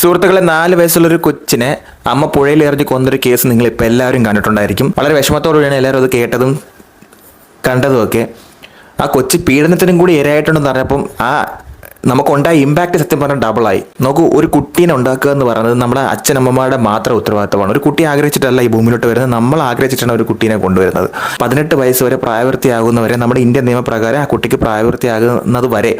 സുഹൃത്തുക്കളെ 4 വയസ്സുള്ളൊരു കൊച്ചിനെ അമ്മ പുഴയിൽ എറിഞ്ഞ് കൊന്നൊരു കേസ് നിങ്ങൾ ഇപ്പോൾ എല്ലാവരും കണ്ടിട്ടുണ്ടായിരിക്കും. വളരെ വിഷമത്തോടുകൂടിയാണ് എല്ലാവരും അത് കേട്ടതും കണ്ടതുമൊക്കെ. ആ കൊച്ചു പീഡനത്തിനും കൂടി ഇരയായിട്ടുണ്ടെന്ന് പറഞ്ഞപ്പം നമുക്കുണ്ടായ ഇമ്പാക്റ്റ് സത്യം പറഞ്ഞാൽ ഡബിളായി. നോക്കൂ, ഒരു കുട്ടീനെ ഉണ്ടാക്കുക എന്ന് പറയുന്നത് നമ്മുടെ അച്ഛനമ്മമാരുടെ മാത്രം ഉത്തരവാദിത്തമാണ്. ഒരു കുട്ടി ആഗ്രഹിച്ചിട്ടല്ല ഈ ഭൂമിയിലോട്ട് വരുന്നത്, നമ്മൾ ആഗ്രഹിച്ചിട്ടാണ് ഒരു കുട്ടീനെ കൊണ്ടുവരുന്നത്. 18 വയസ്സ് വരെ പ്രായപൂർത്തിയാകുന്നവരെ നമ്മുടെ ഇന്ത്യൻ നിയമപ്രകാരം ആ കുട്ടിക്ക് പ്രായപൂർത്തിയാകുന്നത് വരെ,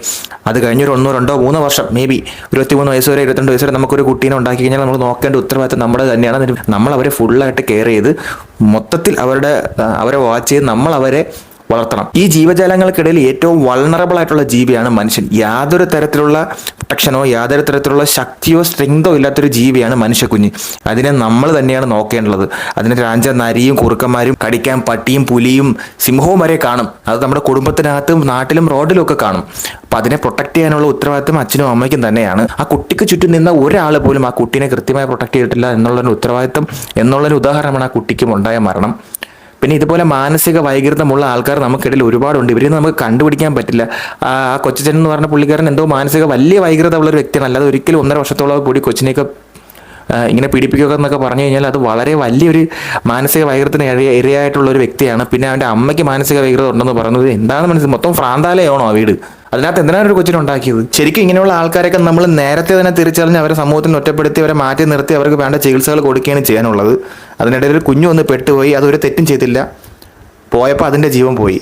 അത് കഴിഞ്ഞൊരു 1, 2, 3 വർഷം, മേ ബി 23 വയസ്സ് വരെ 22 വയസ്സ് വരെ നമുക്കൊരു കുട്ടീനെ ഉണ്ടാക്കി കഴിഞ്ഞാൽ നമ്മൾ നോക്കേണ്ട ഉത്തരവാദിത്തം നമ്മുടെ തന്നെയാണ്. നമ്മൾ അവരെ ഫുള്ളായിട്ട് കെയർ ചെയ്ത് മൊത്തത്തിൽ അവരെ വാച്ച് ചെയ്ത് നമ്മൾ അവരെ വളർത്തണം. ഈ ജീവജാലങ്ങൾക്കിടയിൽ ഏറ്റവും വൾണറബിൾ ആയിട്ടുള്ള ജീവിയാണ് മനുഷ്യൻ. യാതൊരു തരത്തിലുള്ള പ്രൊട്ടക്ഷനോ യാതൊരു തരത്തിലുള്ള ശക്തിയോ സ്ട്രെങ്തോ ഇല്ലാത്തൊരു ജീവിയാണ് മനുഷ്യക്കുഞ്ഞ്. അതിനെ നമ്മൾ തന്നെയാണ് നോക്കേണ്ടത്. അതിന് രാജ നരിയും കുറുക്കന്മാരും കടിക്കാൻ പട്ടിയും പുലിയും സിംഹവും വരെ കാണും. അത് നമ്മുടെ കുടുംബത്തിനകത്തും നാട്ടിലും റോഡിലും ഒക്കെ കാണും. അപ്പം അതിനെ പ്രൊട്ടക്ട് ചെയ്യാനുള്ള ഉത്തരവാദിത്വം അച്ഛനും അമ്മയ്ക്കും തന്നെയാണ്. ആ കുട്ടിക്ക് ചുറ്റും നിന്ന ഒരാൾ പോലും ആ കുട്ടീനെ കൃത്യമായി പ്രൊട്ടക്ട് ചെയ്തിട്ടില്ല എന്നുള്ളൊരു ഉത്തരവാദിത്വം എന്നുള്ളൊരു ഉദാഹരണമാണ് ആ കുട്ടിക്കും ഉണ്ടായ മരണം. പിന്നെ ഇതുപോലെ മാനസിക വൈകൃതമുള്ള ആൾക്കാർ നമുക്കിടയിൽ ഒരുപാടുണ്ട്. ഇവരെയൊന്നും നമുക്ക് കണ്ടുപിടിക്കാൻ പറ്റില്ല. ആ കൊച്ചൻ എന്ന് പറഞ്ഞ പുള്ളിക്കാരൻ എന്തോ വലിയ വൈകൃതമുള്ള ഒരു വ്യക്തിയാണ്. അല്ലാതെ ഒരിക്കലും 1.5 വർഷത്തോളം കൂടി കൊച്ചിനെയൊക്കെ ഇങ്ങനെ പീഡിപ്പിക്കുക എന്നൊക്കെ പറഞ്ഞു കഴിഞ്ഞാൽ അത് വളരെ വലിയൊരു മാനസിക വൈകൃതത്തിന് ഇരയായിട്ടുള്ള ഒരു വ്യക്തിയാണ്. പിന്നെ അവൻ്റെ അമ്മയ്ക്ക് മാനസിക വൈകൃതം ഉണ്ടെന്ന് പറയുന്നത് എന്താണ് മനസ്സിൽ മൊത്തം ഫ്രാന്താലയാണോ ആ വീട്? അതിനകത്ത് എന്തിനാണ് ഒരു കൊച്ചിനെ ഉണ്ടാക്കിയത്? ശരിക്കും ഇങ്ങനെയുള്ള ആൾക്കാരൊക്കെ നമ്മൾ നേരത്തെ തന്നെ തിരിച്ചറിഞ്ഞ് അവരെ സമൂഹത്തിന് ഒറ്റപ്പെടുത്തി അവരെ മാറ്റി നിർത്തി അവർക്ക് വേണ്ട ചികിത്സകൾ കൊടുക്കുകയാണ് ചെയ്യാനുള്ളത്. അതിനിടയിൽ ഒരു കുഞ്ഞു വന്ന് പെട്ടുപോയി, അതൊരു തെറ്റും ചെയ്തില്ല, പോയപ്പോൾ അതിൻ്റെ ജീവൻ പോയി.